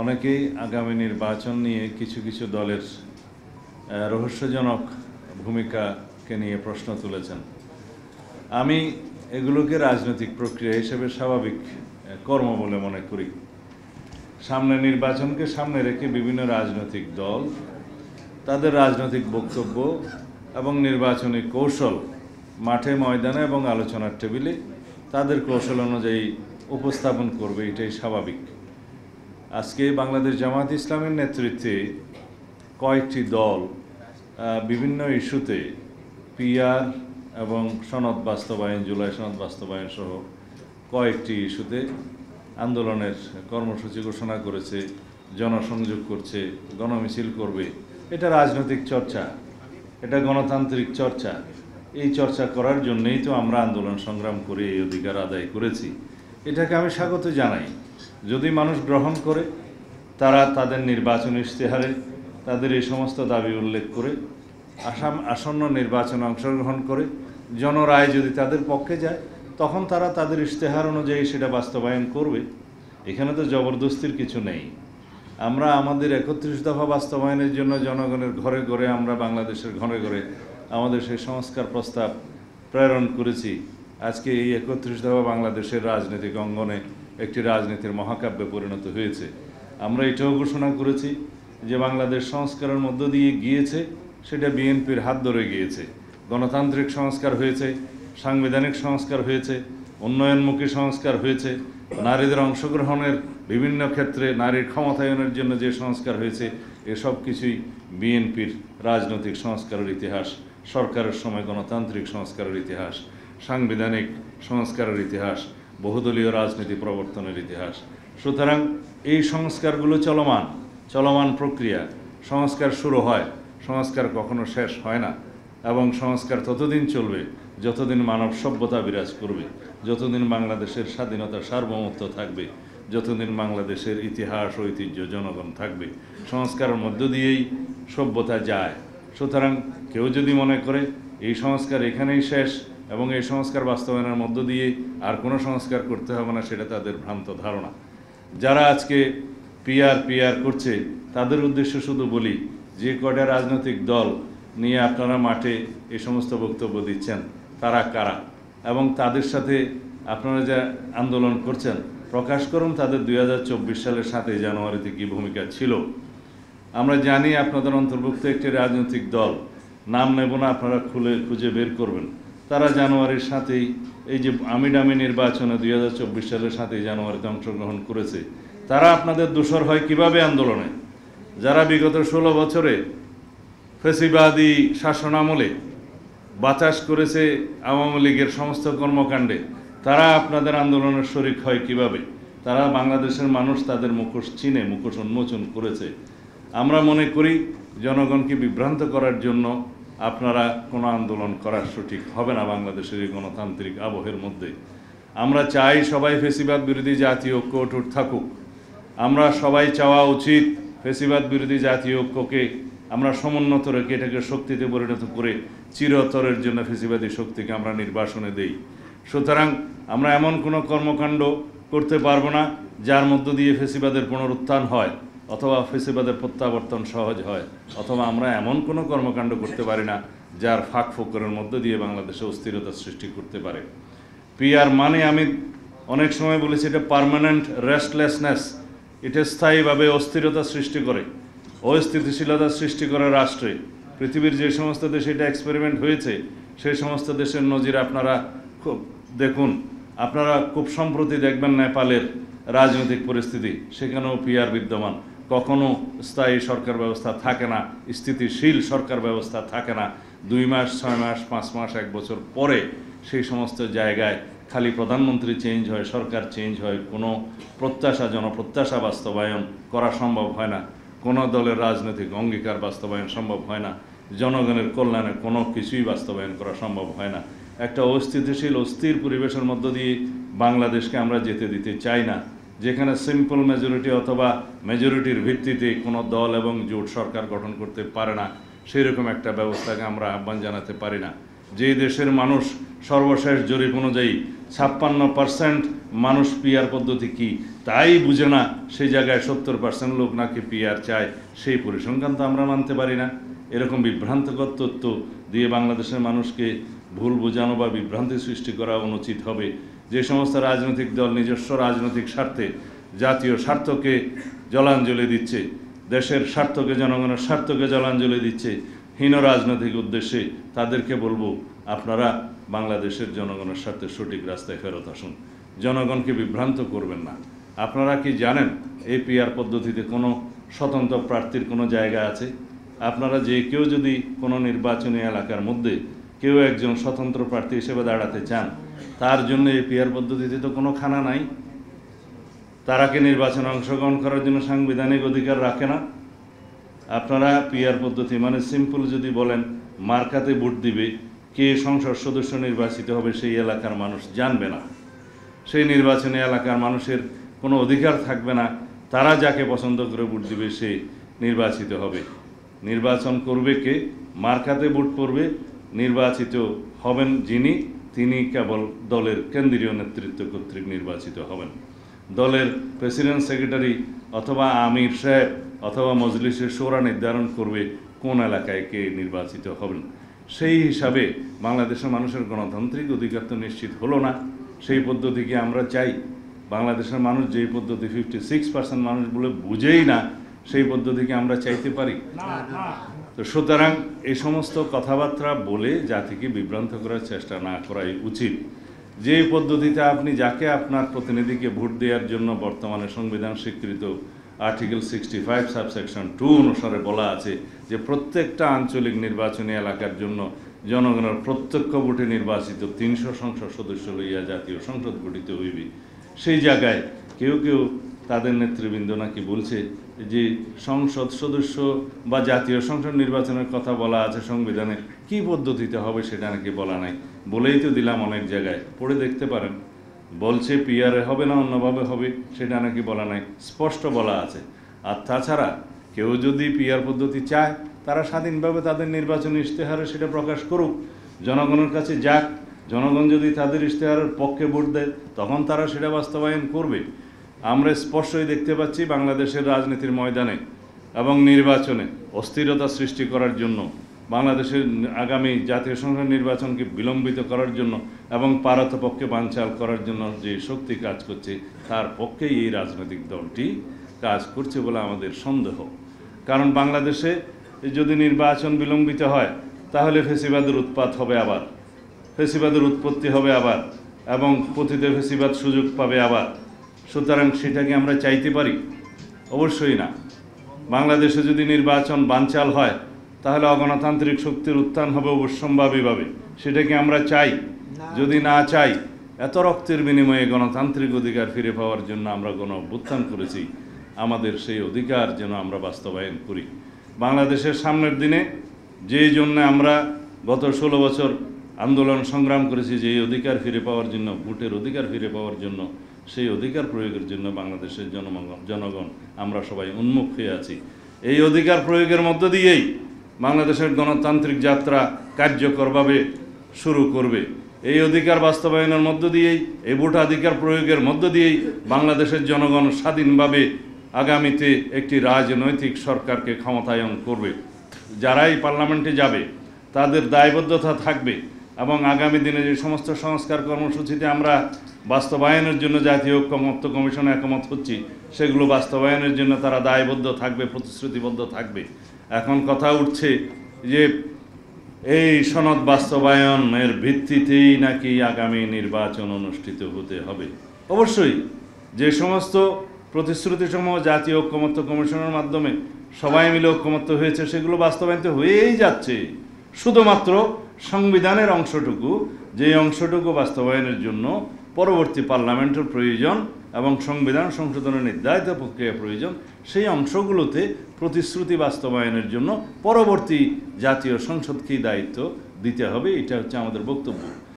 অনেকেই আগামী নির্বাচন নিয়ে কিছু কিছু দলের রহস্যজনক ভূমিকাকে নিয়ে প্রশ্ন তুলেছেন। আমি এগুলোকে রাজনৈতিক প্রক্রিয়া হিসেবে স্বাভাবিক কর্ম বলে মনে করি। সামনে নির্বাচনকে সামনে রেখে বিভিন্ন রাজনৈতিক দল তাদের রাজনৈতিক বক্তব্য এবং নির্বাচনী কৌশল মাঠে ময়দানে এবং আলোচনার টেবিলে তাদের কৌশল অনুযায়ী উপস্থাপন করবে, এটাই স্বাভাবিক। আজকে বাংলাদেশ জামায়াত ইসলামের নেতৃত্বে কয়েকটি দল বিভিন্ন ইস্যুতে পিআর এবং সনদ বাস্তবায়ন, জুলাই সনদ বাস্তবায়ন সহ কয়েকটি ইস্যুতে আন্দোলনের কর্মসূচি ঘোষণা করেছে, জনসংযোগ করছে, গণমিছিল করবে। এটা রাজনৈতিক চর্চা, এটা গণতান্ত্রিক চর্চা। এই চর্চা করার জন্যই তো আমরা আন্দোলন সংগ্রাম করে এই অধিকার আদায় করেছি। এটাকে আমি স্বাগত জানাই। যদি মানুষ গ্রহণ করে, তারা তাদের নির্বাচনী ইশতেহারে তাদের এই সমস্ত দাবি উল্লেখ করে আসন্ন নির্বাচনে অংশগ্রহণ করে জনরায় যদি তাদের পক্ষে যায়, তখন তারা তাদের ইশতেহার অনুযায়ী সেটা বাস্তবায়ন করবে। এখানে তো জবরদস্তির কিছু নেই। আমরা আমাদের 31 দফা বাস্তবায়নের জন্য জনগণের ঘরে ঘরে, আমরা বাংলাদেশের ঘরে ঘরে আমাদের সেই সংস্কার প্রস্তাব প্রেরণ করেছি। আজকে এই 31 দফা বাংলাদেশের রাজনৈতিক অঙ্গনে একটি রাজনীতির মহাকাব্যে পরিণত হয়েছে। আমরা এটাও ঘোষণা করেছি যে বাংলাদেশ সংস্কারের মধ্য দিয়ে গিয়েছে, সেটা বিএনপির হাত ধরে গিয়েছে। গণতান্ত্রিক সংস্কার হয়েছে, সাংবিধানিক সংস্কার হয়েছে, উন্নয়নমুখী সংস্কার হয়েছে, নারীদের অংশগ্রহণের বিভিন্ন ক্ষেত্রে নারীর ক্ষমতায়নের জন্য যে সংস্কার হয়েছে, এসব কিছুই বিএনপির রাজনৈতিক সংস্কারের ইতিহাস, সরকারের সময় গণতান্ত্রিক সংস্কারের ইতিহাস, সাংবিধানিক সংস্কারের ইতিহাস, বহুদলীয় রাজনীতি প্রবর্তনের ইতিহাস। সুতরাং এই সংস্কারগুলো চলমান প্রক্রিয়া। সংস্কার শুরু হয়, সংস্কার কখনো শেষ হয় না, এবং সংস্কার ততদিন চলবে যতদিন মানব সভ্যতা বিরাজ করবে, যতদিন বাংলাদেশের স্বাধীনতা সার্বভৌমত্ব থাকবে, যতদিন বাংলাদেশের ইতিহাস ঐতিহ্য জনগণ থাকবে। সংস্কারের মধ্য দিয়েই সভ্যতা যায়। সুতরাং কেউ যদি মনে করে এই সংস্কার এখানেই শেষ এবং এই সংস্কার বাস্তবায়নের মধ্য দিয়ে আর কোনো সংস্কার করতে হবে না, সেটা তাদের ভ্রান্ত ধারণা। যারা আজকে পিআর করছে, তাদের উদ্দেশ্য শুধু বলি, যে কয়টা রাজনৈতিক দল নিয়ে আপনারা মাঠে এই সমস্ত বক্তব্য দিচ্ছেন, তারা কারা এবং তাদের সাথে আপনারা যে আন্দোলন করছেন, প্রকাশ করুন তাদের 2024 সালের 7 জানুয়ারিতে কী ভূমিকা ছিল। আমরা জানি আপনাদের অন্তর্ভুক্ত একটি রাজনৈতিক দল, নাম নেব না, আপনারা খুঁজে বের করবেন। তারা জানুয়ারির 7 এই যে আমিডামি নির্বাচনে 2024 সালের 7 জানুয়ারিতে অংশগ্রহণ করেছে। তারা আপনাদের দোসর হয় কিভাবে আন্দোলনে? যারা বিগত 16 বছরে ফ্যাসিবাদী শাসনামলে বাতাস করেছে আওয়ামী লীগের সমস্ত কর্মকাণ্ডে, তারা আপনাদের আন্দোলনের শরিক হয় কিভাবে? তারা বাংলাদেশের মানুষ তাদের মুখোশ চিনে, মুখোশ উন্মোচন করেছে। আমরা মনে করি জনগণকে বিভ্রান্ত করার জন্য আপনারা কোনো আন্দোলন করার সঠিক হবে না বাংলাদেশের এই গণতান্ত্রিক আবহের মধ্যে। আমরা চাই সবাই ফ্যাসিবাদ বিরোধী জাতীয় ঐক্য অটুট থাকুক। আমরা সবাই চাওয়া উচিত ফ্যাসিবাদ বিরোধী জাতীয় ঐক্যকে আমরা সমুন্নত রেখে এটাকে শক্তিতে পরিণত করে চিরতরের জন্য ফ্যাসিবাদী শক্তিকে আমরা নির্বাসনে দেই। সুতরাং আমরা এমন কোনো কর্মকাণ্ড করতে পারবো না যার মধ্য দিয়ে ফ্যাসিবাদের পুনরুত্থান হয় অথবা ফ্যাসিবাদের প্রত্যাবর্তন সহজ হয়, অথবা আমরা এমন কোনো কর্মকাণ্ড করতে পারি না যার ফাঁক ফোকরের মধ্য দিয়ে বাংলাদেশে অস্থিরতা সৃষ্টি করতে পারে। পিআর মানে আমি অনেক সময় বলেছি, এটা পার্মানেন্ট রেস্টলেসনেস, এটা স্থায়ীভাবে অস্থিরতা সৃষ্টি করে, অস্থিতিশীলতা সৃষ্টি করে রাষ্ট্রে। পৃথিবীর যে সমস্ত দেশে এটা এক্সপেরিমেন্ট হয়েছে, সেই সমস্ত দেশের নজির আপনারা খুব দেখুন। আপনারা খুব সম্প্রতি দেখবেন নেপালের রাজনৈতিক পরিস্থিতি, সেখানেও পিআর বিদ্যমান। কখনো স্থায়ী সরকার ব্যবস্থা থাকে না, স্থিতিশীল সরকার ব্যবস্থা থাকে না। 2 মাস, 6 মাস, 5 মাস, 1 বছর পরে সেই সমস্ত জায়গায় খালি প্রধানমন্ত্রী চেঞ্জ হয়, সরকার চেঞ্জ হয়, কোনো জনপ্রত্যাশা বাস্তবায়ন করা সম্ভব হয় না, কোনো দলের রাজনৈতিক অঙ্গীকার বাস্তবায়ন সম্ভব হয় না, জনগণের কল্যাণে কোনো কিছুই বাস্তবায়ন করা সম্ভব হয় না। একটা অস্থিতিশীল অস্থির পরিবেশের মধ্য দিয়ে বাংলাদেশকে আমরা যেতে দিতে চাই না, যেখানে সিম্পল মেজরিটি অথবা মেজরিটির ভিত্তিতে কোনো দল এবং জোট সরকার গঠন করতে পারে না, সেই রকম একটা ব্যবস্থাকে আমরা আহ্বান জানাতে পারি না। যে দেশের মানুষ সর্বশেষ জরিপ অনুযায়ী 56% মানুষ পিআর পদ্ধতি কি তাই বুঝে না সেই জায়গায় 70% লোক নাকি পিআর চায়, সেই পরিসংখ্যান তো আমরা মানতে পারি না। এরকম বিভ্রান্তকর তথ্য দিয়ে বাংলাদেশের মানুষকে ভুল বোঝানো বা বিভ্রান্তি সৃষ্টি করা অনুচিত হবে। যে সমস্ত রাজনৈতিক দল নিজস্ব রাজনৈতিক স্বার্থে জাতীয় স্বার্থকে জলাঞ্জলি দিচ্ছে, দেশের স্বার্থকে, জনগণের স্বার্থকে জলাঞ্জলি দিচ্ছে হীন রাজনৈতিক উদ্দেশ্যে, তাদেরকে বলবো আপনারা বাংলাদেশের জনগণের স্বার্থে সঠিক রাস্তায় ফেরত আসুন, জনগণকে বিভ্রান্ত করবেন না। আপনারা কি জানেন এই পিআর পদ্ধতিতে কোনো স্বতন্ত্র প্রার্থীর কোনো জায়গা আছে? আপনারা যে কেউ যদি কোনো নির্বাচনী এলাকার মধ্যে কেউ একজন স্বতন্ত্র প্রার্থী হিসেবে দাঁড়াতে চান, তার জন্য এই পিআর পদ্ধতিতে তো কোনো খানা নাই। তারা কি নির্বাচনে অংশগ্রহণ করার জন্য সাংবিধানিক অধিকার রাখে না? আপনারা পিআর পদ্ধতি মানে সিম্পল যদি বলেন মার্কাতে ভোট দিবে, কে সংসদ সদস্য নির্বাচিত হবে সেই এলাকার মানুষ জানবে না, সেই নির্বাচনী এলাকার মানুষের কোনো অধিকার থাকবে না, তারা যাকে পছন্দ করে ভোট দিবে সে নির্বাচিত হবে। নির্বাচন করবে কে? মার্কাতে ভোট পড়বে, নির্বাচিত হবেন যিনি, তিনি কেবল দলের কেন্দ্রীয় নেতৃত্ব কর্তৃক নির্বাচিত হবেন। দলের প্রেসিডেন্ট, সেক্রেটারি অথবা আমির সাহেব অথবা মজলিসের শোরা নির্ধারণ করবে কোন এলাকায় কে নির্বাচিত হবেন। সেই হিসাবে বাংলাদেশের মানুষের গণতান্ত্রিক অধিকার তো নিশ্চিত হলো না। সেই পদ্ধতিকে আমরা চাই। বাংলাদেশের মানুষ যেই পদ্ধতি 56% মানুষ বলে বুঝেই না, সেই পদ্ধতিকে আমরা চাইতে পারি? তো সুতরাং এই সমস্ত কথাবার্তা বলে জাতিকে বিভ্রান্ত করার চেষ্টা না করাই উচিত। যে পদ্ধতিতে আপনি যাকে আপনার প্রতিনিধিকে ভোট দেওয়ার জন্য বর্তমানে সংবিধান স্বীকৃত আর্টিকেল 65 সাবসেকশন 2 অনুসারে বলা আছে যে প্রত্যেকটা আঞ্চলিক নির্বাচনী এলাকার জন্য জনগণের প্রত্যক্ষ ভোটে নির্বাচিত 300 সংসদ সদস্য লইয়া জাতীয় সংসদ গঠিত হইবে, সেই জায়গায় কেউ কেউ তাদের নেতৃবৃন্দ নাকি বলছে যে সংসদ সদস্য বা জাতীয় সংসদ নির্বাচনের কথা বলা আছে সংবিধানে, কি পদ্ধতিতে হবে সেটা নাকি বলা নাই। বলেই তো দিলাম, অনেক জায়গায় পড়ে দেখতে পারেন, বলছে পিআরে হবে না অন্যভাবে হবে, সেটা নাকি বলা নাই, স্পষ্ট বলা আছে। আর তাছাড়া কেউ যদি পিআর পদ্ধতি চায়, তারা স্বাধীনভাবে তাদের নির্বাচনী ইশতেহারে সেটা প্রকাশ করুক, জনগণের কাছে যাক। জনগণ যদি তাদের ইশতেহারের পক্ষে ভোট দেয়, তখন তারা সেটা বাস্তবায়ন করবে। আমরা স্পষ্টই দেখতে পাচ্ছি বাংলাদেশের রাজনীতির ময়দানে এবং নির্বাচনে অস্থিরতা সৃষ্টি করার জন্য, বাংলাদেশের আগামী জাতীয় সংসদ নির্বাচনকে বিলম্বিত করার জন্য এবং পারতপক্ষে বানচাল করার জন্য যে শক্তি কাজ করছে, তার পক্ষেই এই রাজনৈতিক দলটি কাজ করছে বলে আমাদের সন্দেহ। কারণ বাংলাদেশে যদি নির্বাচন বিলম্বিত হয়, তাহলে ফেসিবাদের উৎপাত হবে আবার, ফেসিবাদের উৎপত্তি হবে আবার, এবং পতিত ফেসিবাদ সুযোগ পাবে আবার। সুতরাং সেটাকে আমরা চাইতে পারি? অবশ্যই না। বাংলাদেশে যদি নির্বাচন বানচাল হয়, তাহলে অগণতান্ত্রিক শক্তির উত্থান হবে অবশ্যম্ভাবীভাবে। সেটা কি আমরা চাই? যদি না চাই, এত রক্তের বিনিময়ে গণতান্ত্রিক অধিকার ফিরে পাওয়ার জন্য আমরা গণ অভ্যুত্থান করেছি, আমাদের সেই অধিকার যেন আমরা বাস্তবায়ন করি। বাংলাদেশের সামনের দিনে যেই জন্য আমরা গত 16 বছর আন্দোলন সংগ্রাম করেছি, যে অধিকার ফিরে পাওয়ার জন্য, ভোটের অধিকার ফিরে পাওয়ার জন্য, সেই অধিকার প্রয়োগের জন্য বাংলাদেশের জনগণ আমরা সবাই উন্মুখ হয়ে আছি। এই অধিকার প্রয়োগের মধ্য দিয়েই বাংলাদেশের গণতান্ত্রিক যাত্রা কার্যকরভাবে শুরু করবে। এই অধিকার বাস্তবায়নের মধ্য দিয়েই, এই ভোটাধিকার প্রয়োগের মধ্য দিয়েই বাংলাদেশের জনগণ স্বাধীনভাবে আগামীতে একটি রাজনৈতিক সরকারকে ক্ষমতায়ন করবে। যারাই পার্লামেন্টে যাবে তাদের দায়বদ্ধতা থাকবে, এবং আগামী দিনে যে সমস্ত সংস্কার কর্মসূচিতে আমরা বাস্তবায়নের জন্য জাতীয় ঐক্যমত্য কমিশনে একমত হচ্ছি, সেগুলো বাস্তবায়নের জন্য তারা দায়বদ্ধ থাকবে, প্রতিশ্রুতিবদ্ধ থাকবে। এখন কথা উঠছে যে এই সনদ বাস্তবায়নের ভিত্তিতেই নাকি আগামী নির্বাচন অনুষ্ঠিত হতে হবে। অবশ্যই যে সমস্ত প্রতিশ্রুতিসমূহ জাতীয় ঐক্যমত্য কমিশনের মাধ্যমে সবাই মিলে ঐক্যমত্য হয়েছে, সেগুলো বাস্তবায়িত হয়েই যাচ্ছে। শুধুমাত্র সংবিধানের অংশটুকু, যে অংশটুকু বাস্তবায়নের জন্য পরবর্তী পার্লামেন্টের প্রয়োজন এবং সংবিধান সংশোধনের নির্ধারিত প্রক্রিয়া প্রয়োজন, সেই অংশগুলোতে প্রতিশ্রুতি বাস্তবায়নের জন্য পরবর্তী জাতীয় সংসদকেই দায়িত্ব দিতে হবে। এটা হচ্ছে আমাদের বক্তব্য।